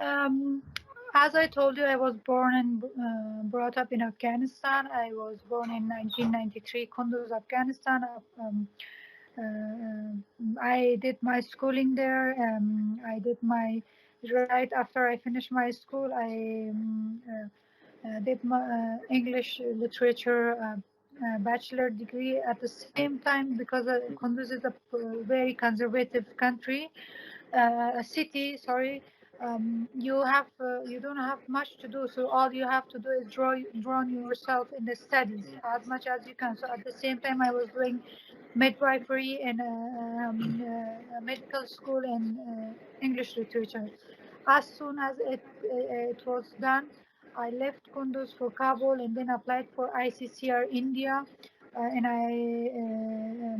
Um, as I told you, I was born and brought up in Afghanistan. I was born in 1993, Kunduz, Afghanistan. I did my schooling there. I did my right after I finished my school. I did my English literature bachelor degree at the same time because Kunduz is a very conservative country, a city. Sorry, you don't have much to do, so all you have to do is drown yourself in the studies as much as you can. So at the same time, I was doing midwifery and medical school and English literature. As soon as it was done, I left Kunduz for Kabul and then applied for ICCR India, and I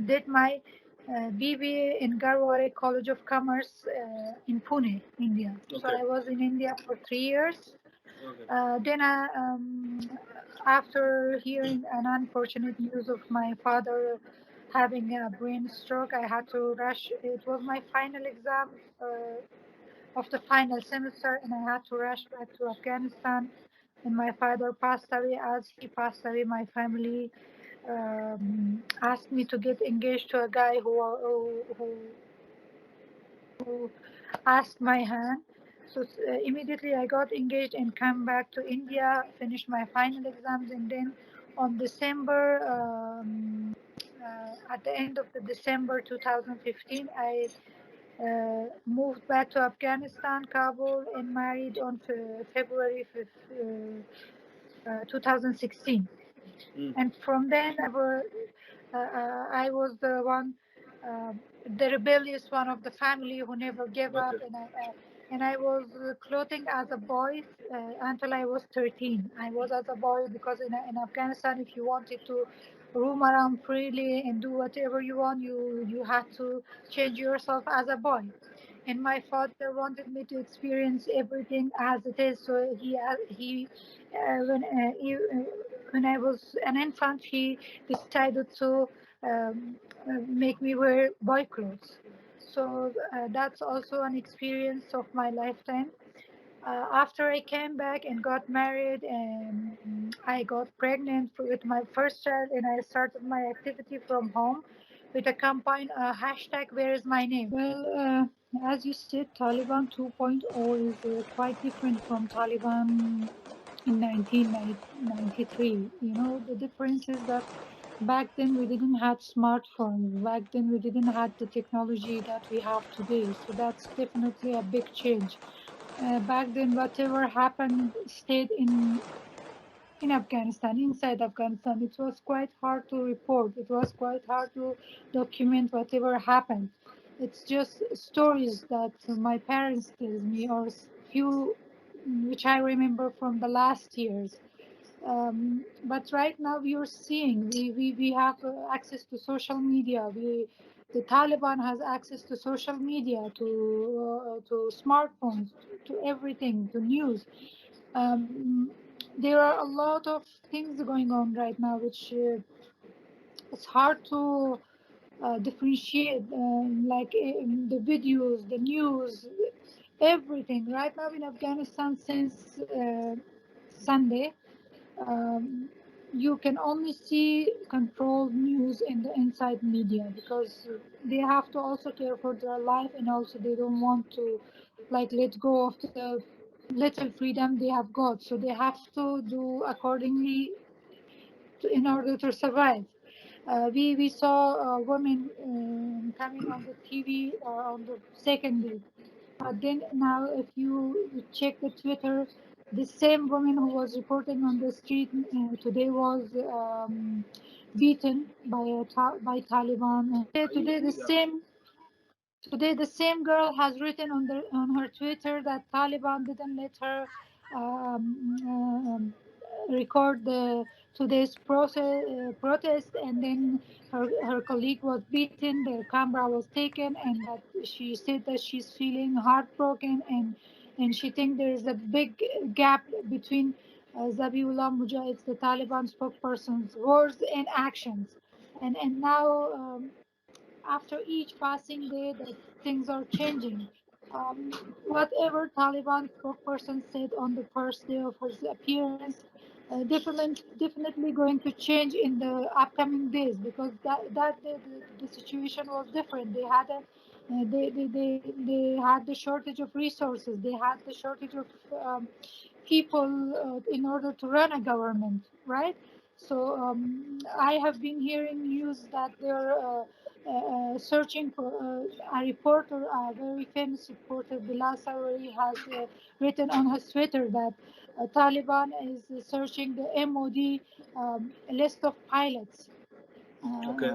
did my BBA in Garware College of Commerce in Pune, India. Okay. So I was in India for 3 years. Okay. Then after hearing an unfortunate news of my father having a brain stroke, I had to rush. It was my final exam of the final semester, and I had to rush back to Afghanistan. And my father passed away. As he passed away, my family asked me to get engaged to a guy who asked my hand. So immediately I got engaged and come back to India, finished my final exams, and then on December, at the end of the December 2015, I moved back to Afghanistan, Kabul, and married on February 5th, 2016. And from then I was the one, uh, the rebellious one of the family who never gave up, and I was clothing as a boy until I was 13. I was as a boy because in Afghanistan, if you wanted to roam around freely and do whatever you want, you had to change yourself as a boy. And my father wanted me to experience everything as it is. So he when I was an infant, he decided to make me wear boy clothes. So that's also an experience of my lifetime. After I came back and got married, and I got pregnant with my first child, and I started my activity from home with a campaign, hashtag Where is my name? Well, as you said, Taliban 2.0 is quite different from Taliban in 1993. You know, the difference is that back then we didn't have smartphones. Back then we didn't have the technology that we have today. So that's definitely a big change. Back then, whatever happened stayed in Afghanistan, inside Afghanistan. It was quite hard to report. It was quite hard to document whatever happened. It's just stories that my parents tell me, or few which I remember from the last years. But right now we are seeing we have access to social media. The Taliban has access to social media, to smartphones, to everything, to news. Um, there are a lot of things going on right now, which it's hard to differentiate, like the videos, the news, everything. Right now in Afghanistan, since Sunday, um, you can only see controlled news in the inside media because they have to also care for their life, and also they don't want to like let go of the little freedom they have got, so they have to do accordingly in order to survive. We saw women coming on the TV on the second day. But then now, if you check the Twitter, the same woman who was reporting on the street today was beaten by by Taliban. Today the same girl has written on her Twitter that Taliban didn't let her um, record the today's protest, and then her colleague was beaten, the camera was taken, and that she said that she's feeling heartbroken, and she thinks there is a big gap between Zabiullah Mujahid, the Taliban spokesperson's words and actions, and now after each passing day that things are changing. Um, whatever Taliban spokesperson said on the first day of his appearance, definitely going to change in the upcoming days because the situation was different. They had the shortage of resources. They had the shortage of people in order to run a government, right? So I have been hearing news that they're searching for a reporter, a very famous reporter, Bilal Sarwari, has written on his Twitter that Taliban is searching the MOD list of pilots. Okay.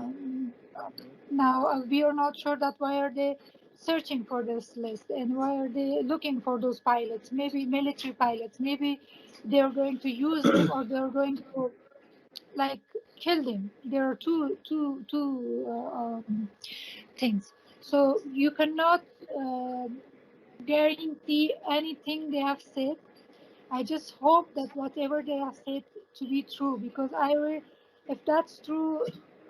Now we are not sure that why are they searching for this list and why are they looking for those pilots? Maybe military pilots. Maybe they are going to use them or they are going to like kill them. There are two things. So you cannot uh, guarantee anything they have said. I just hope that whatever they have said to be true because if that's true,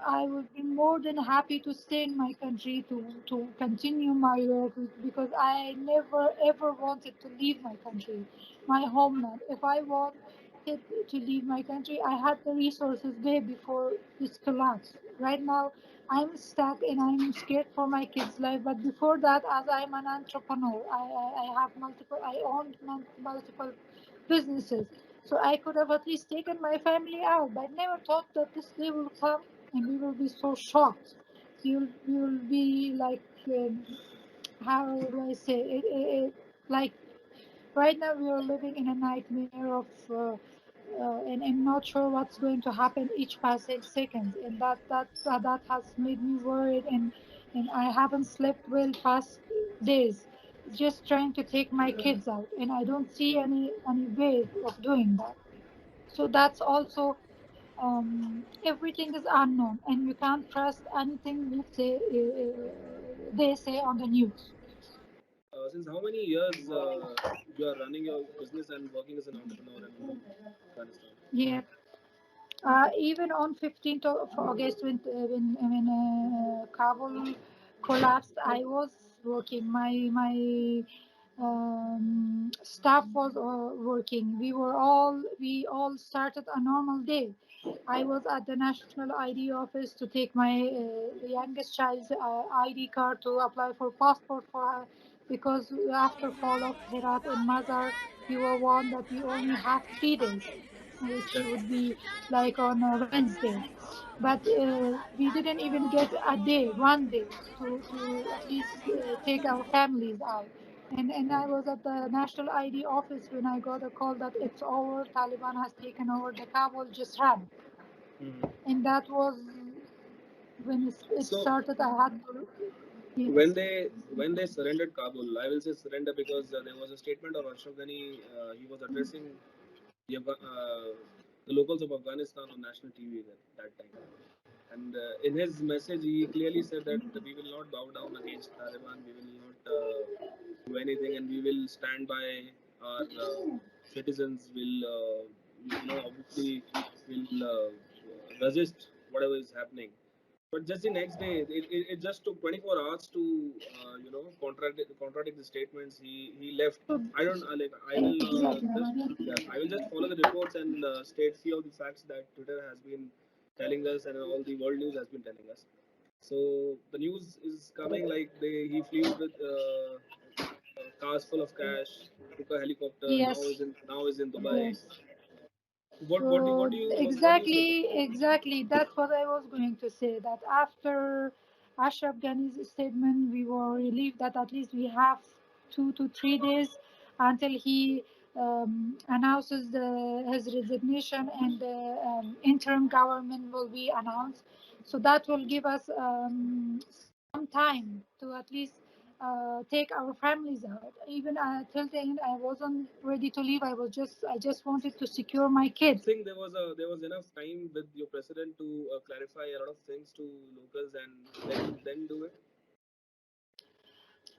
I would be more than happy to stay in my country to continue my work because I never ever wanted to leave my country, my homeland. If I wanted to leave my country, I had the resources there before this collapse. Right now, I'm stuck and I'm scared for my kids' life. But before that, as I'm an entrepreneur, I have multiple, I owned multiple businesses. So I could have at least taken my family out, but never thought that this day will come and we will be so shocked. We will be like, how do I say like right now we are living in a nightmare of, and I'm not sure what's going to happen each passing seconds, and that has made me worried, and I haven't slept well past days, just trying to take my kids out, and I don't see any way of doing that. So that's also everything is unknown, and you can't trust anything they say on the news. Since how many years you are running your business and working as an entrepreneur in Afghanistan? Yeah. Even on 15th of August, when Kabul collapsed, I was working. My staff was working. We all started a normal day. I was at the National ID office to take my youngest child's ID card to apply for passport for her because after fall of Herat and Mazar, we were warned that we only have 3 days, which Okay. would be like on a Wednesday. But we didn't even get a day, one day, to at least take our families out. And I was at the National ID office when I got a call that it's over, Taliban has taken over the Kabul, just run. Mhm. And that was when it So started. I had to, when yes. they surrendered Kabul, I will say surrender because there was a statement of Ashraf Ghani. He was addressing the locals of Afghanistan on national TV at that time. And in his message, he clearly said that we will not bow down against Taliban. We will not do anything, and we will stand by our citizens. Will obviously will resist whatever is happening. But just the next day, it just took 24 hours to contradict the statements. He left. So, I don't like. I will exactly. just yes. I will just follow the reports and state few of the facts that Twitter has been telling us and all the world news has been telling us. So the news is coming like he flew with cars full of cash, took a helicopter. Yes. Now is in Dubai. Yes. What So do you what do you say about that? exactly, that's what I was going to say. That after Ashraf Ghani's statement, we were relieved that at least we have 2 to 3 days until he announces his resignation and the interim government will be announced. So that will give us some time to at least take our families out. Even till then, I wasn't ready to leave. I just wanted to secure my You kids. think there was enough time with your president to clarify a lot of things to locals and then do it?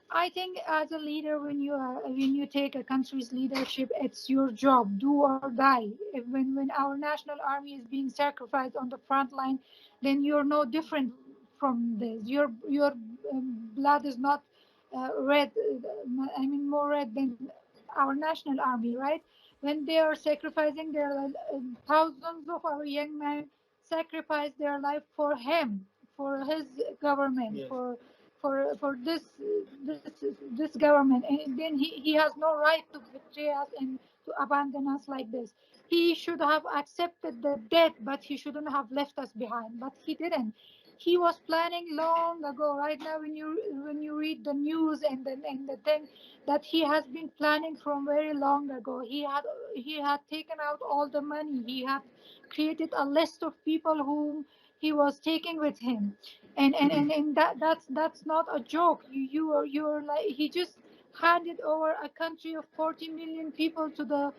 I think as a leader, when you take a country's leadership, it's your job, do or die. When our national army is being sacrificed on the front line, then you're no different from this. Your blood is not red, I mean more red than our national army, right? When they are sacrificing their thousands of our young men sacrifice their life for him, for his government, Yes. for this government, and then he has no right to betray us and to abandon us like this. He should have accepted the death, but he shouldn't have left us behind. But he didn't. He was planning long ago. Right now, when you read the news and the thing that he has been planning from very long ago. He had taken out all the money. He had created a list of people whom he was taking with him, and that's not a joke. You're like, he just handed over a country of 40 million people to the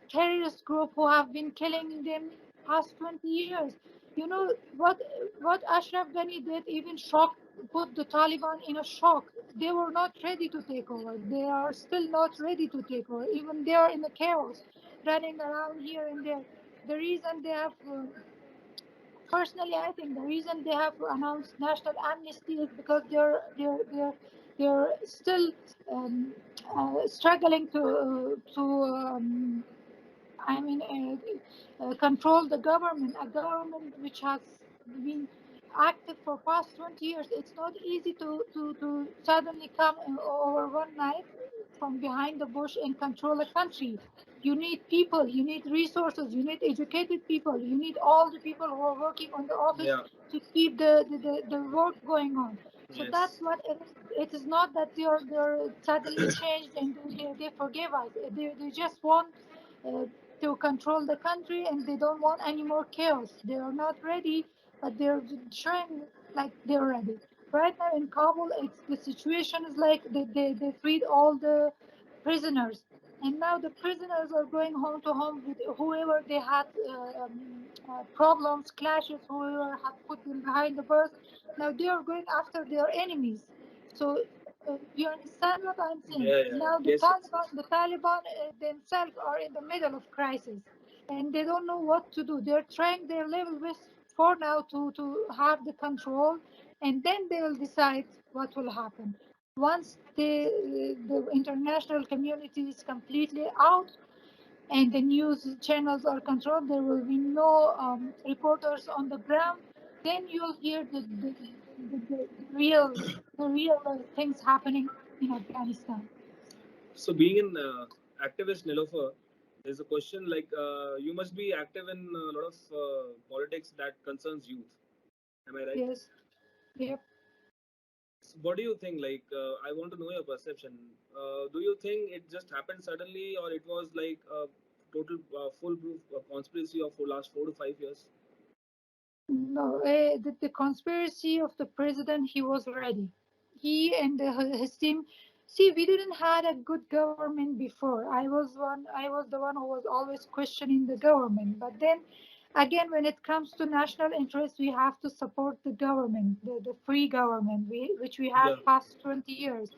terrorist group who have been killing them past 20 years. You know what Ashraf Ghani did even shocked, put the Taliban in a shock. They were not ready to take over. They are still not ready to take over. Even they are in the chaos, running around here and there. The reason they have personally, I think the reason they have announced national amnesty is because they're still um, struggling to I mean, control the government, a government which has been active for past 20 years. It's not easy to suddenly come over one night from behind the bush and control a country. You need people, you need resources, you need educated people, you need all the people who are working on the office Yeah. to keep the work going on. So that's Yes. what it is. It is not that they're suddenly changed and they forgive us. They just want uh, to control the country and they don't want any more chaos. They are not ready, but they're showing like they're ready. Right now in Kabul, it's the situation is like they freed all the prisoners, and now the prisoners are going home to home with whoever they had problems, clashes, whoever had put them behind the bars. Now they are going after their enemies. So you understand what I'm saying? Yeah. Yeah. Now Yes. Yes. Yes. The Taliban themselves are in the middle of crisis, and they don't know what to do. They're trying their level best for now to have the control, and then they will decide what will happen. Once the international community is completely out and the news channels are controlled, there will be no reporters on the ground. Then you'll hear the real things happening in Afghanistan. So, being an activist, Nilofar, there's a question like you must be active in a lot of politics that concerns youth. Am I right? Yes. Yep. So what do you think? Like, I want to know your perception. Do you think it just happened suddenly, or it was like a total foolproof conspiracy of the last 4 to 5 years? No, the conspiracy of the president, he was ready. He and his team. See, we didn't had a good government before. I was the one who was always questioning the government. But then, again, when it comes to national interest, we have to support the government, the free government, which we had Yeah. past 20 years.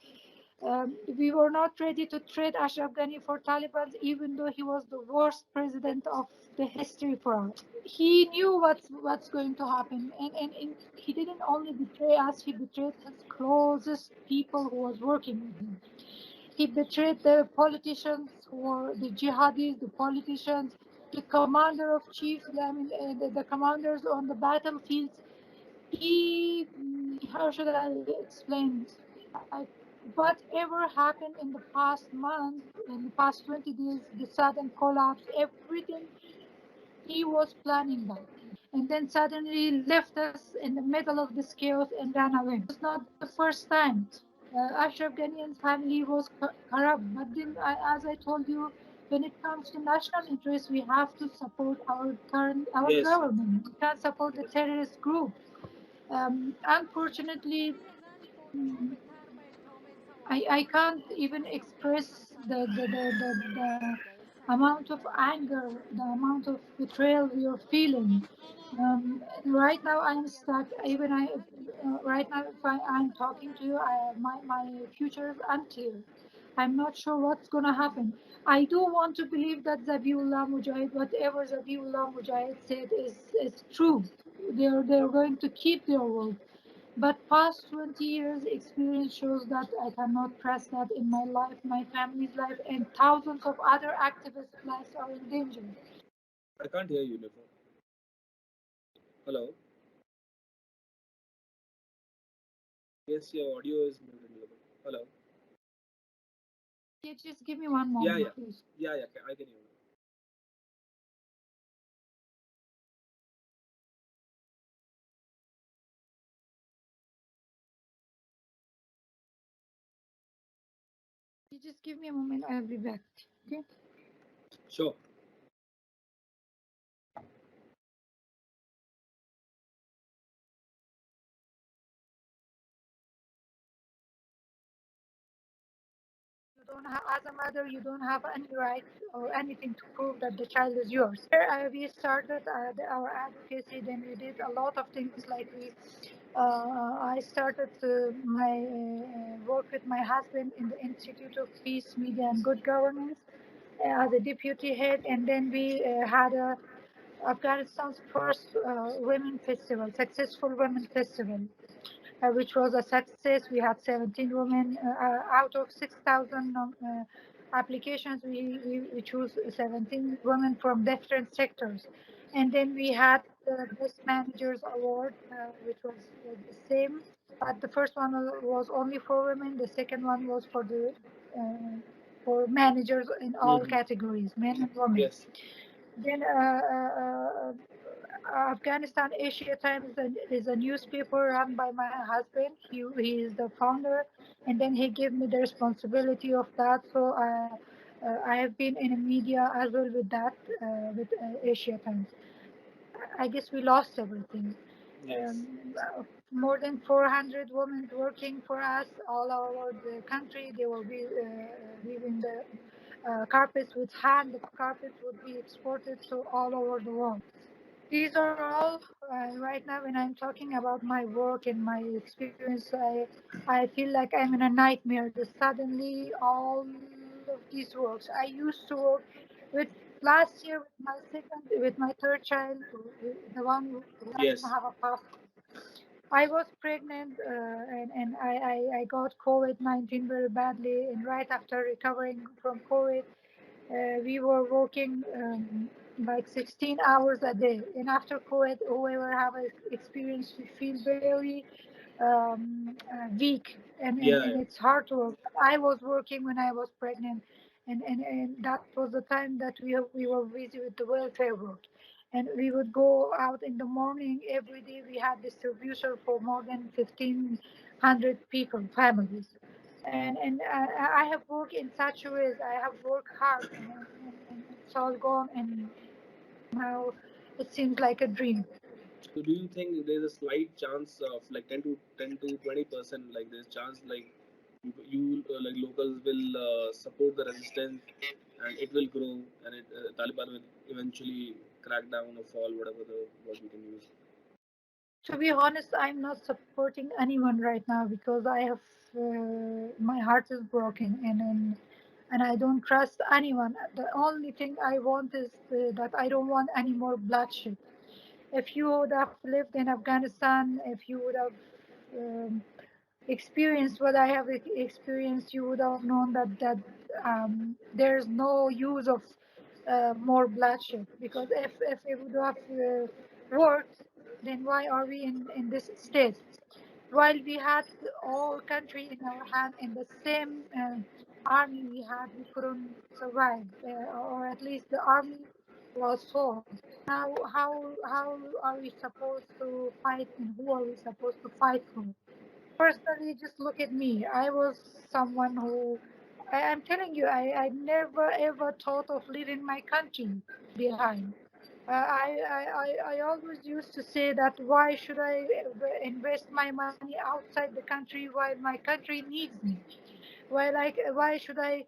We were not ready to trade Ashraf Ghani for Taliban, even though he was the worst president of the history for us. He knew what's going to happen, and he didn't only betray us, he betrayed his closest people who was working with him. He betrayed the politicians who were the jihadis, the politicians, the commander of chiefs, I mean, the commanders on the battlefields. He, how should I explain, like, whatever happened in the past month, in the past 20 days, the sudden collapse, everything, he was planning that. And then suddenly left us in the middle of this chaos and ran away. It was not the first time. Ashraf Ghani's family was corrupt, but then, as I told you, when it comes to national interest, we have to support our Yes. government. We can't support the Yes. terrorist group. Unfortunately, mm, I can't even express the amount of anger, the amount of betrayal we are feeling. Right now, I'm stuck. Even right now, if I'm talking to you, my future is unclear. I'm not sure what's going to happen. I do want to believe that Zabiullah Mujahid, whatever Zabiullah Mujahid said, is true. They're going to keep their word. But past 20 years experience shows that I cannot trust that in my life, my family's life, and thousands of other activists' lives are in danger. I can't hear you, Nilofar. Hello. Yes, your audio is muted, Nilofar. Hello. Yeah, just give me one Yeah, moment, yeah, please. yeah. I can hear you. You just give me a moment, I'll be back. Okay? Sure. You don't have, as a mother, you don't have any right or anything to prove that the child is yours. Here, we started our advocacy. Then we did a lot of things. Like I started my work with my husband in the Institute of Peace, Media, and Good Governance as a deputy head, and then we had Afghanistan's first women festival, successful women festival, which was a success. We had 17 women out of 6,000 applications. We chose 17 women from different sectors. And then we had the Best Managers Award, which was the same. But the first one was only for women. The second one was for managers in all Mm-hmm. categories, men and women. Yes. Then Afghanistan Asia Times is a newspaper run by my husband. He is the founder, and then he gave me the responsibility of that. So I have been in the media as well with that with Asia Times. I guess we lost everything. Yes. More than 400 women working for us all over the country. They will be weaving the carpets with hand. The carpets would be exported to all over the world. These are all right now. When I'm talking about my work and my experience, I feel like I'm in a nightmare. That suddenly all of these works. I used to work with last year with my third child, the one who doesn't Yes. have a passport. I was pregnant and I got COVID-19 very badly. And right after recovering from COVID, we were working like 16 hours a day. And after COVID, whoever have experience, we feel very weak and Yeah. it's hard to work. I was working when I was pregnant, and that was the time that we were busy with the welfare work. And we would go out in the morning every day. We had distribution for more than 1,500 people, families. And I have worked in such ways. I have worked hard, and it's all gone. And now it seems like a dream. So do you think there's a slight chance of like 10 to 20%, like there's chance like like locals will support the resistance and it will grow and Taliban will eventually crack down or fall, whatever the word we can use. To be honest, I'm not supporting anyone right now because I have my heart is broken and I don't trust anyone. The only thing I want is that I don't want any more bloodshed. If you would have lived in Afghanistan, if you would have experienced what I have experienced, you would have known that there's no use of more bloodshed. Because if it would have worked, then why are we in this state? While we had all country in our hand in the same army we had, we couldn't survive, or at least the army was sold. How are we supposed to fight, and who are we supposed to fight for? Personally, just look at me. I was someone who, I'm telling you, I never ever thought of leaving my country behind. I always used to say that why should I invest my money outside the country while my country needs me? Why should I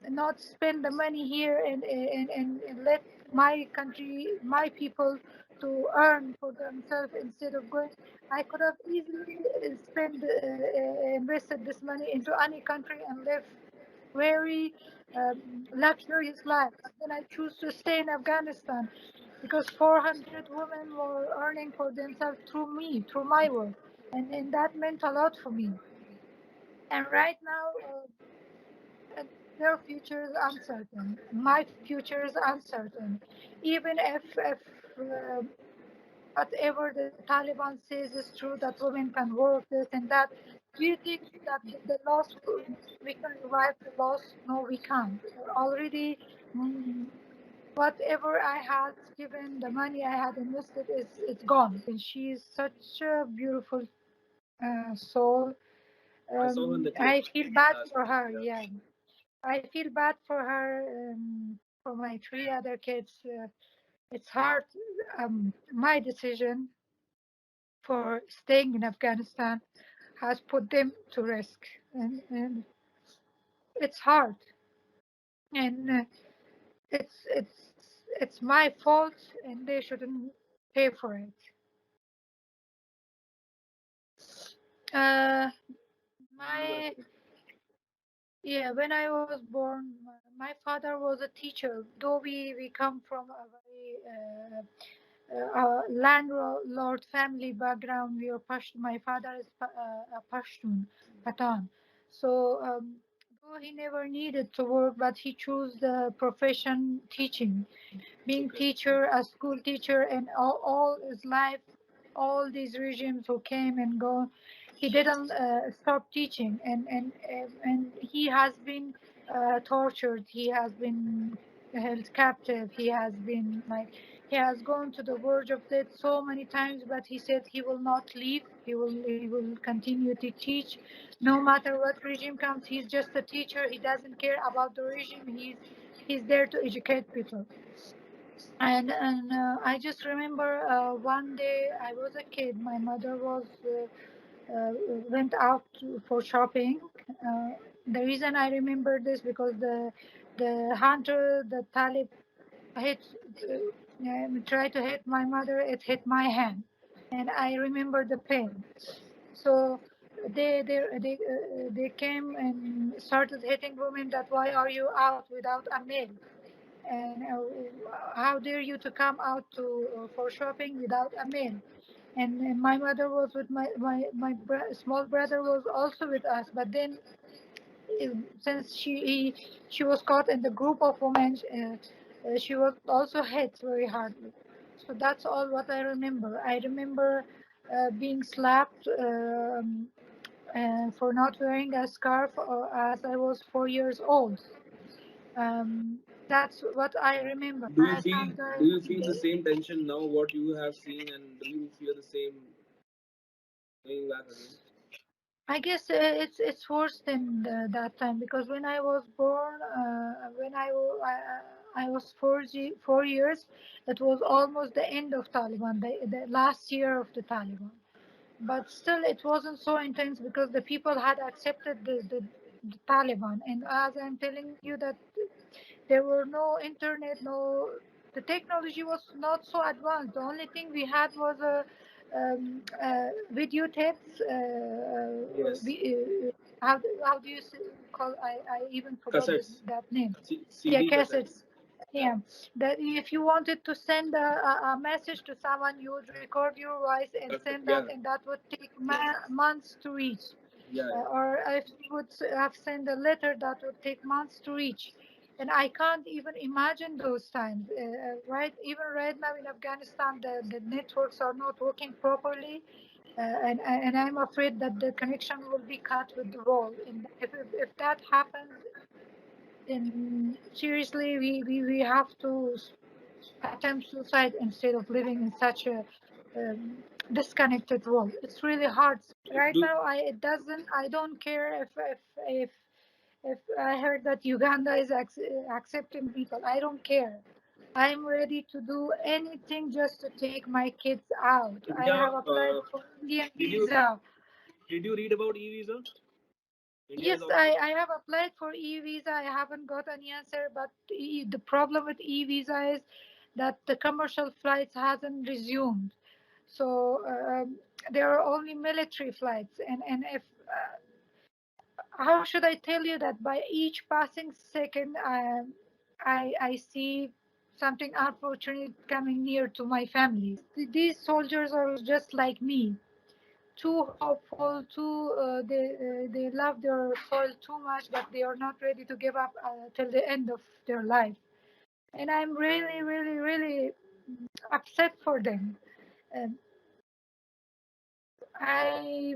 not spend the money here and let my country, my people to earn for themselves instead of going? I could have easily invested this money into any country and live very luxurious life. But then I choose to stay in Afghanistan because 400 women were earning for themselves through me, through my work. and that meant a lot for me. And right now, their future is uncertain. My future is uncertain. Even if whatever the Taliban says is true, that women can work this and that, do you think that the loss, we can revive the loss? No, we can't. Already, mm, whatever I had given, the money I had invested is it's gone. And she is such a beautiful soul. I saw her in the clip I feel bad last for time. her. Yeah. Yeah, I feel bad for her. For my three other kids, it's hard. My decision for staying in Afghanistan has put them to risk, and it's hard, and it's my fault, and they shouldn't pay for it. Uh, When you were a my kid. Yeah, when I was born, my father was a teacher. Though we come from a very landlord family background, we are Pashtun. My father is a Pashtun, Pathan. So though he never needed to work, but he chose the profession teaching, being Okay. teacher, a school teacher, and all his life, all these regimes who came and go, he didn't stop teaching, and he has been tortured, he has been held captive, he has been like, he has gone to the verge of death so many times, but he said he will not leave. He will continue to teach, no matter what regime comes. He's just a teacher. He doesn't care about the regime. He's there to educate people. And I just remember one day I was a kid. My mother was went out for shopping. The reason I remember this because the hunter, the Talib, hit tried to hit my mother. It hit my hand, and I remember the pain. So they came and started hitting women. That why are you out without a mail? And how dare you to come out to for shopping without a mail? And my mother was with my small brother was also with us, but then since she was caught in the group of women, she was also hit very hardly. So that's all what I remember. I remember being slapped for not wearing a scarf as I was 4 years old. That's what I remember. Do you I feel can't. do you feel the same tension now what you have seen, and do you fear the same going back again? I guess it's worse than that time because when I was born, when I was 4 years, it was almost the end of Taliban, the last year of the Taliban. But still, it wasn't so intense because the people had accepted the Taliban. And as I'm telling you that there were no internet, no, the technology was not so advanced. The only thing we had was a videotapes. Yes. How do you call? I even forgot Cassettes. that name. Yeah, CD cassettes. cassettes. Yeah, that if you wanted to send a message to someone, you would record your voice and send that, Yeah. and that would take Yes. months to reach. Yeah. Yeah. Or if you would have sent a letter, that would take months to reach. And I can't even imagine those times. Right, even right now in Afghanistan, the networks are not working properly, and I'm afraid that the connection will be cut with the wall. And if that happens, then seriously, we have to attempt suicide instead of living in such a disconnected world. It's really hard right Do, now. I don't care if if I heard that Uganda is accepting people. I don't care. I'm ready to do anything just to take my kids out. I India, have applied for Indian did you visa. did you read about e-visa? India is Yes, offering. I have applied for e-visa. I haven't got any answer, but the problem with e-visa is that the commercial flights hasn't resumed. So there are only military flights, and if how should I tell you that by each passing second, I see something unfortunate coming near to my family. These soldiers are just like me, too hopeful, they love their soil too much that they are not ready to give up till the end of their life. And I'm really, really, really upset for them. Um, I,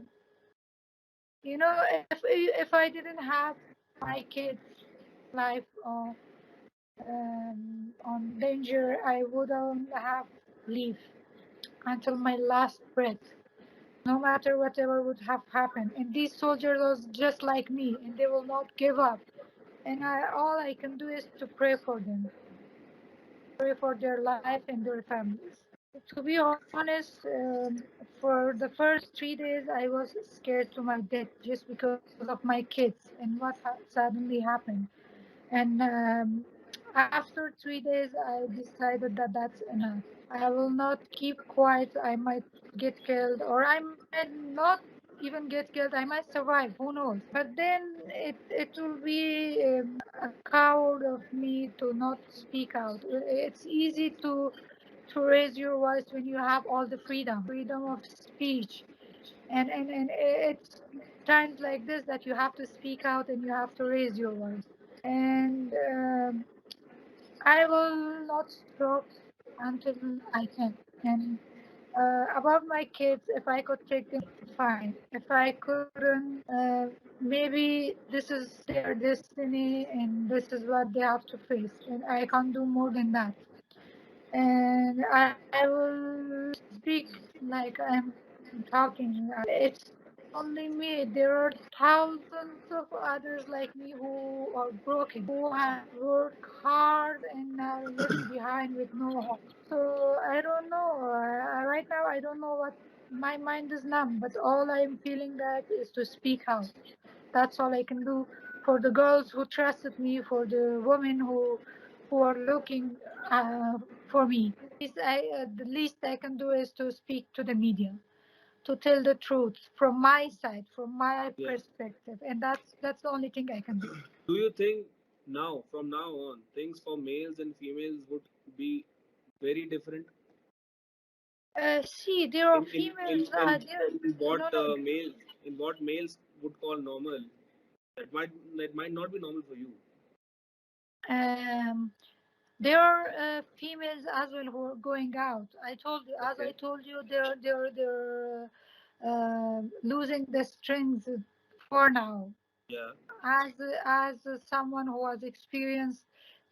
if I didn't have my kids' life on danger, I wouldn't have lived until my last breath, no matter whatever would have happened. And these soldiers are just like me, and they will not give up. And all I can do is to pray for them, pray for their life and their families. To be honest, for the first 3 days, I was scared to my death just because of my kids and what suddenly happened. And after 3 days, I decided that that's enough. I will not keep quiet. I might get killed, or I might not even get killed. I might survive. Who knows? But then it will be a coward of me to not speak out. It's easy to raise your voice when you have all the freedom of speech, and it's times like this that you have to speak out and you have to raise your voice. And I will not stop until I can. And about my kids, if I could take them, fine. If I couldn't, maybe this is their destiny and this is what they have to face. And I can't do more than that. And I will speak like I'm talking. It's only me. There are thousands of others like me who are broken, who have worked hard and now left behind with no hope. So I don't know. Right now, I don't know what my mind is numb, but all I'm feeling that is to speak out. That's all I can do for the girls who trusted me, for the women who are looking for me. The least I can do is to speak to the media, to tell the truth from my side, from my Yeah. perspective, and that's the only thing I can do. Do you think now, from now on, things for males and females would be very different? See, there are In in in, females. in, There, in what no, no. males in what males would call normal, that might not be normal for you. Um, there are females as well who are going out. As I Okay. told you, they're losing the strength for now. Yeah. As someone who has experienced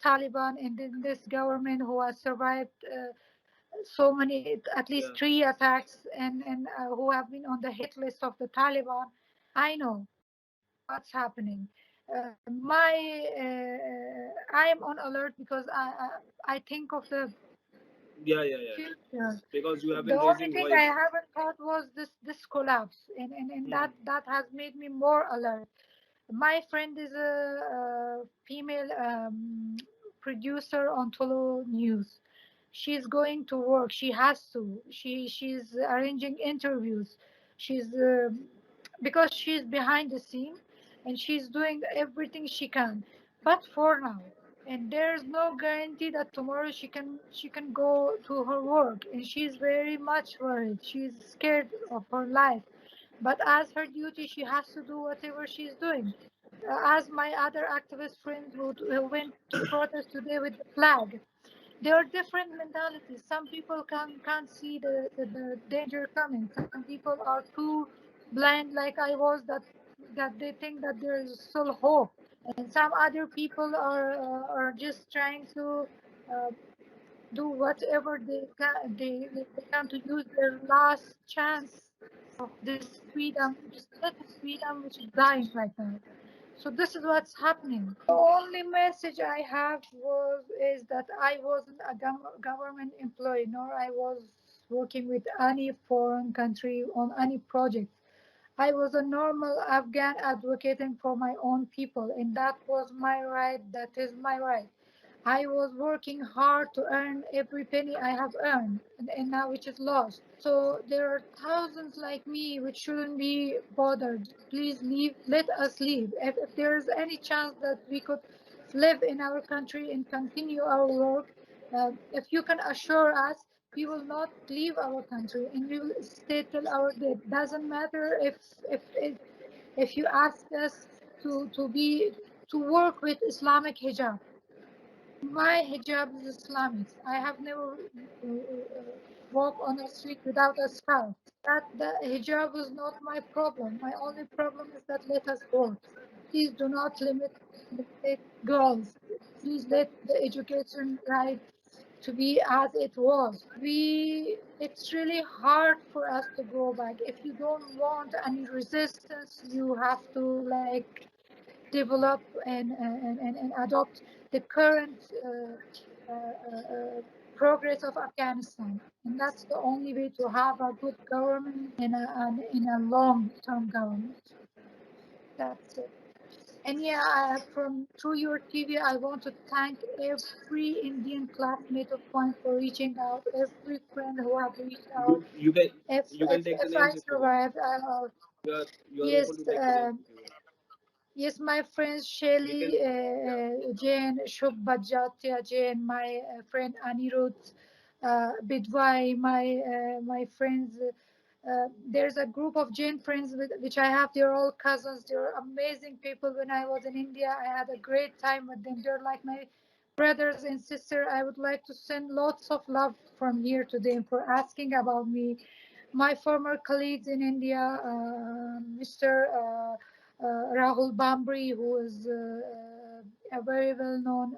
Taliban and in this government who has survived so many, at least Yeah. 3 attacks, and who have been on the hit list of the Taliban, I know what's happening. I am on alert because I think of the Yeah. future. Because you have The been only raising thing I voice. haven't thought was this collapse, and Hmm. that has made me more alert. My friend is a female producer on Tolo News. She's going to work. She has to. She's arranging interviews. She's because she's behind the scene, and she's doing everything she can. But for now, and there's no guarantee that tomorrow she can go to her work, and she's very much worried. She's scared of her life. But as her duty, she has to do whatever she's doing. As my other activist friends who went to protest today with the flag, there are different mentalities. Some people can't see the danger coming. Some people are too blind, like I was, that they think that there is still hope. And some other people are just trying to uh, do whatever they can to use their last chance of this freedom, this little freedom which is dying right now. So this is what's happening. The only message I have is that I wasn't a government employee, nor I was working with any foreign country on any project. I was a normal Afghan advocating for my own people, and that was my right. That is my right. I was working hard to earn every penny I have earned, and now which is lost. So there are thousands like me which shouldn't be bothered. Please leave. Let us leave. If there is any chance that we could live in our country and continue our work, if you can assure us we will not leave our country, and we will stay till our death. Doesn't matter if you ask us to work with Islamic hijab. My hijab is Islamic. I have never walked on the street without a scarf. That the hijab is not my problem. My only problem is that let us work. Please do not limit girls. Please let the education right to be as it was. It's really hard for us to go back. If you don't want any resistance, you have to like develop and adopt the current progress of Afghanistan. And that's the only way to have a good government and in a long-term government. That's it. And yeah, from through your TV, I want to thank every Indian classmate of mine for reaching out, every friend who have reached out. You can take the If I names if you want. survive, You are yes, open to take the names if you want. yes, my friends We Shelly, can, yeah. Jane, Shubh Bajatya, Jane, my friend Anirudh, Bidwai, my friends. There's a group of Jain friends which I have. They're all cousins. They're amazing people. When I was in India, I had a great time with them. They're like my brothers and sisters. I would like to send lots of love from here to them for asking about me. My former colleagues in India, Mr. Rahul Bambri, who is a very well-known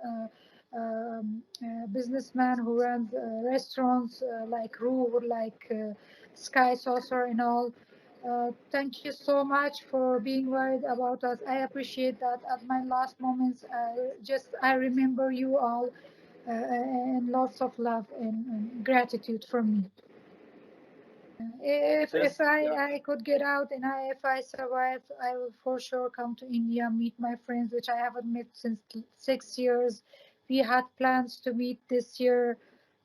businessman who runs restaurants like Roo, like Sky Saucer and all. Thank you so much for being worried about us. I appreciate that. At my last moments, I remember you all, and lots of love and gratitude from me. If I could get out and if I survive, I will for sure come to India, meet my friends, which I haven't met since 6 years. We had plans to meet this year,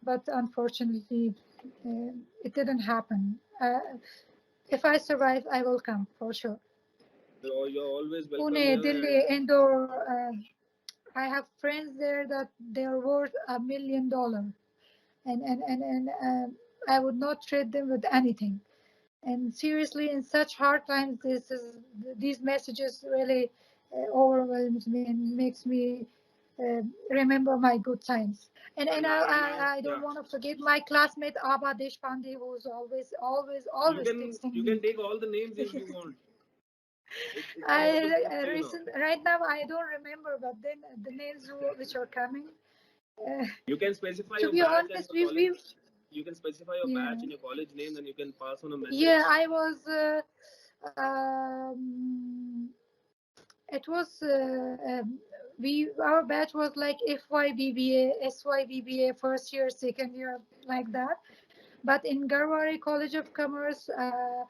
but unfortunately, it didn't happen. If I survive, I will come for sure. You're always welcome Pune, here. Delhi, Indore. I have friends there that they're worth $1 million, and I would not trade them with anything. And seriously, in such hard times, these messages really overwhelms me and makes me remember my good times. And I don't want to forget my classmate Abha Deshpande, who's always texting You me. can take all the names if you want. Right now I don't remember, but then the names which are coming. You can specify To your be batch honest, and your college. You can specify your batch and your college name, then you can pass on a message. Yeah, I was. Um, it was our batch was like FYBBA, SYBBA, first year, second year, like that. But in Garwari College of Commerce, uh,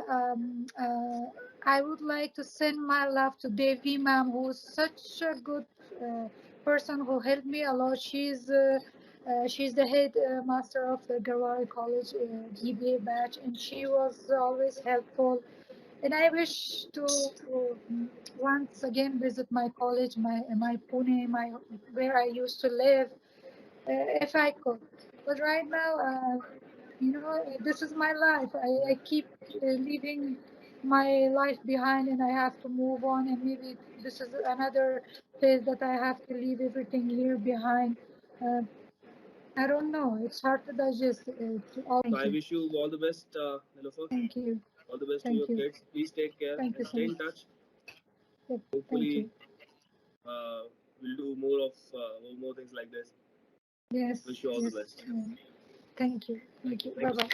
um, uh, I would like to send my love to Devi ma'am, who is such a good person who helped me a lot. She's the head master of the Garwari College GBA batch, and she was always helpful. And I wish to once again visit my college, my Pune, where I used to live, if I could. But right now, this is my life. I keep leaving my life behind, and I have to move on. And maybe this is another phase that I have to leave everything here behind. Uh, I don't know. It's hard to digest. So I wish you all the best, Nilofar. Thank you. All the best to Thank your you. kids. Please take care Thank you and so stay much. in touch. Yep. Hopefully, we'll do more things like this. Yes. Wish you all the best. Thank you. Bye bye.